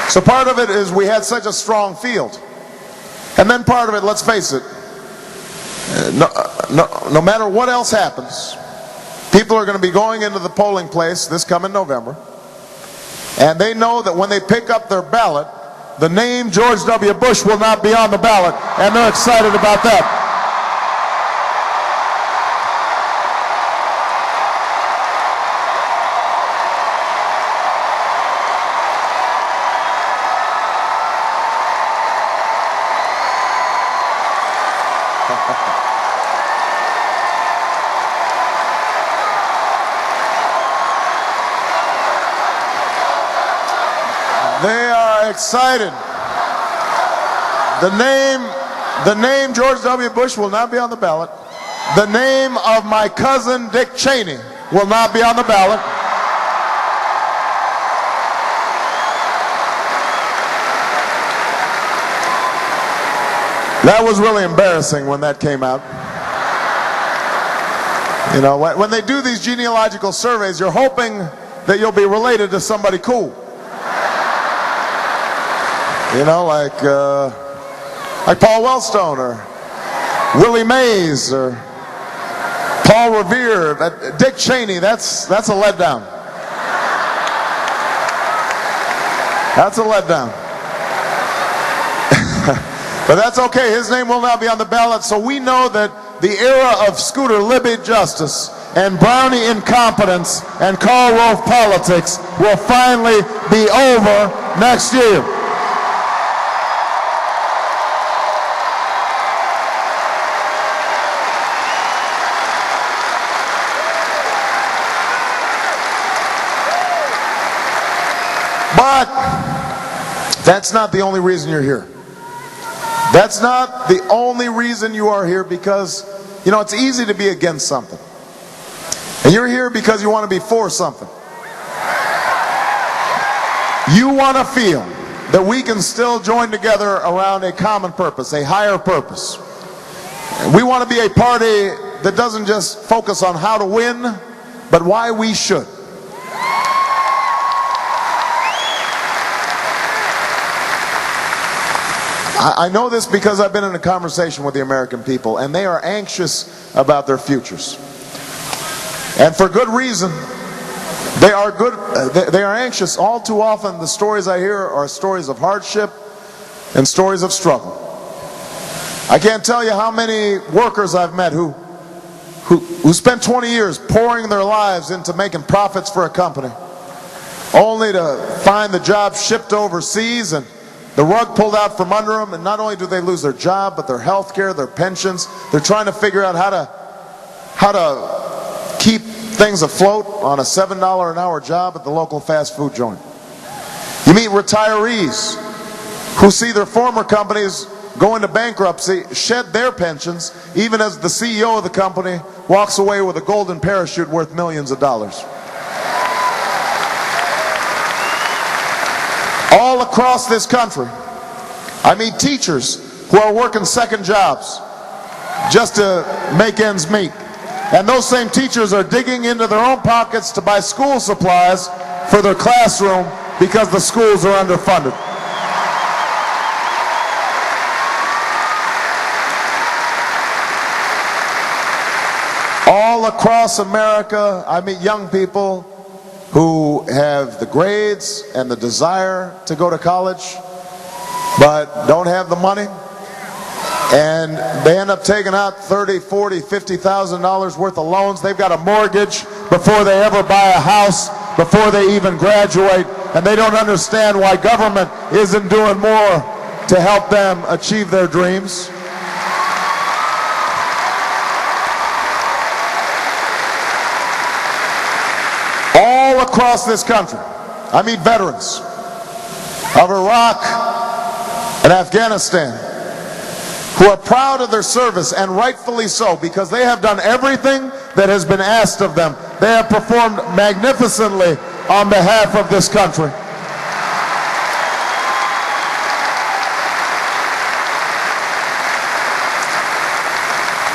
So part of it is we had such a strong field. And then part of it, let's face it, no matter what else happens, people are going to be going into the polling place this coming November, and they know that when they pick up their ballot, the name George W. Bush will not be on the ballot, and they're excited about that. They are excited. The name George W. Bush will not be on the ballot. The name of my cousin Dick Cheney will not be on the ballot. That was really embarrassing when that came out. You know, when they do these genealogical surveys, you're hoping that you'll be related to somebody cool. You know, like Paul Wellstone or Willie Mays or Paul Revere. Dick Cheney, that's a letdown. That's a letdown. But that's okay. His name will not be on the ballot, so we know that the era of Scooter Libby justice and Brownie incompetence and Karl Rove politics will finally be over next year. But that's not the only reason you're here. That's not the only reason you are here, because, you know, it's easy to be against something. And you're here because you want to be for something. You want to feel that we can still join together around a common purpose, a higher purpose. We want to be a party that doesn't just focus on how to win, but why we should. I know this because I've been in a conversation with the American people, and they are anxious about their futures. And for good reason. They are anxious. All too often, the stories I hear are stories of hardship and stories of struggle. I can't tell you how many workers I've met who spent 20 years pouring their lives into making profits for a company, only to find the job shipped overseas and the rug pulled out from under them, and not only do they lose their job, but their health care, their pensions. They're trying to figure out how to keep things afloat on a $7 an hour job at the local fast food joint. You meet retirees who see their former companies go into bankruptcy, shed their pensions, even as the CEO of the company walks away with a golden parachute worth millions of dollars. All across this country, I meet teachers who are working second jobs just to make ends meet. And those same teachers are digging into their own pockets to buy school supplies for their classroom because the schools are underfunded. All across America, I meet young people who have the grades and the desire to go to college, but don't have the money, and they end up taking out $30,000, $40,000, $50,000 worth of loans. They've got a mortgage before they ever buy a house, before they even graduate, and they don't understand why government isn't doing more to help them achieve their dreams. All across this country, I meet veterans of Iraq and Afghanistan who are proud of their service, and rightfully so, because they have done everything that has been asked of them. They have performed magnificently on behalf of this country.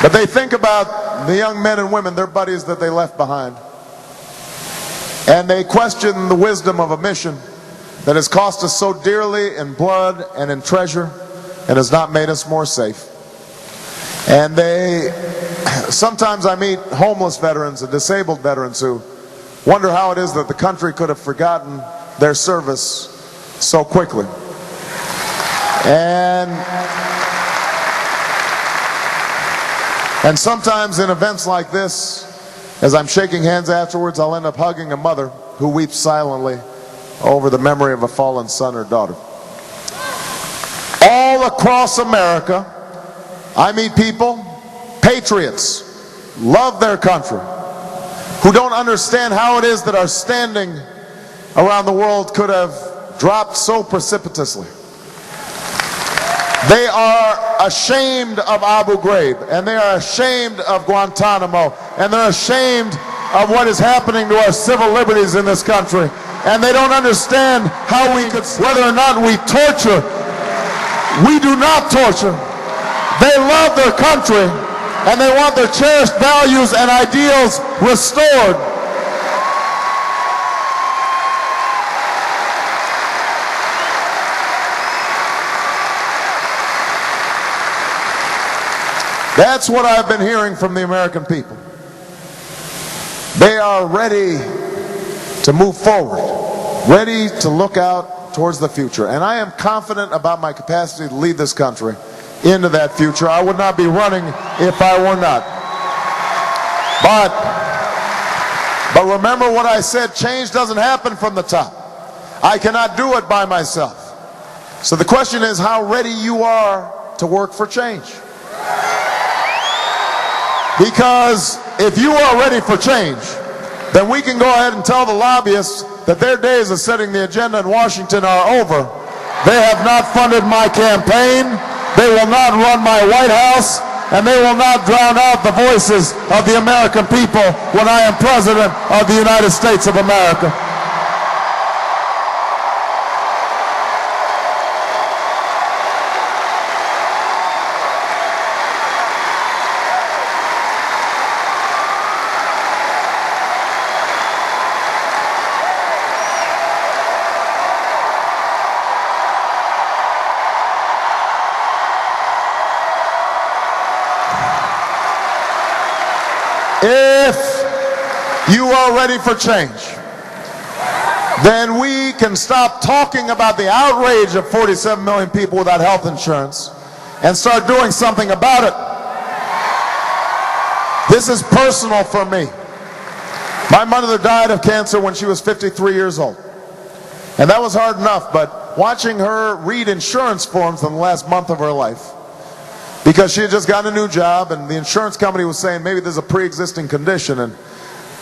But they think about the young men and women, their buddies that they left behind. And they question the wisdom of a mission that has cost us so dearly in blood and in treasure and has not made us more safe. And sometimes I meet homeless veterans and disabled veterans who wonder how it is that the country could have forgotten their service so quickly. And sometimes in events like this, as I'm shaking hands afterwards, I'll end up hugging a mother who weeps silently over the memory of a fallen son or daughter. All across America, I meet people, patriots, love their country, who don't understand how it is that our standing around the world could have dropped so precipitously. They are ashamed of Abu Ghraib, and they are ashamed of Guantanamo, and they're ashamed of what is happening to our civil liberties in this country. And they don't understand how we could, whether or not we torture. We do not torture. They love their country, and they want their cherished values and ideals restored. That's what I've been hearing from the American people. They are ready to move forward, ready to look out towards the future. And I am confident about my capacity to lead this country into that future. I would not be running if I were not. But remember what I said, change doesn't happen from the top. I cannot do it by myself. So the question is how ready you are to work for change. Because if you are ready for change, then we can go ahead and tell the lobbyists that their days of setting the agenda in Washington are over. They have not funded my campaign, they will not run my White House, and they will not drown out the voices of the American people when I am President of the United States of America. If you are ready for change, then we can stop talking about the outrage of 47 million people without health insurance and start doing something about it. This is personal for me. My mother died of cancer when she was 53 years old. And that was hard enough, but watching her read insurance forms in the last month of her life, because she had just gotten a new job and the insurance company was saying maybe there's a pre-existing condition and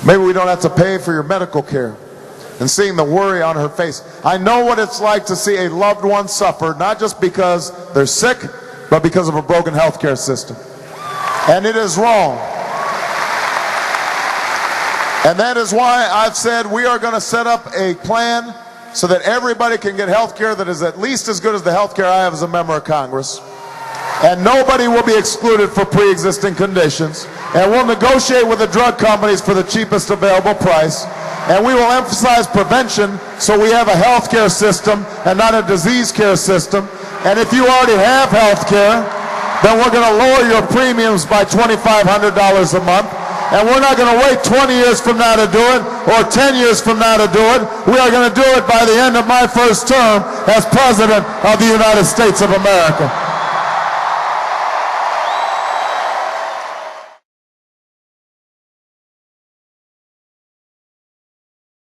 maybe we don't have to pay for your medical care, and seeing the worry on her face. I know what it's like to see a loved one suffer, not just because they're sick, but because of a broken healthcare system. And it is wrong. And that is why I've said we are going to set up a plan so that everybody can get health care that is at least as good as the health care I have as a member of Congress. And nobody will be excluded for pre-existing conditions. And we'll negotiate with the drug companies for the cheapest available price. And we will emphasize prevention so we have a health care system and not a disease care system. And if you already have health care, then we're going to lower your premiums by $2,500 a month. And we're not going to wait 20 years from now to do it, or 10 years from now to do it. We are going to do it by the end of my first term as President of the United States of America.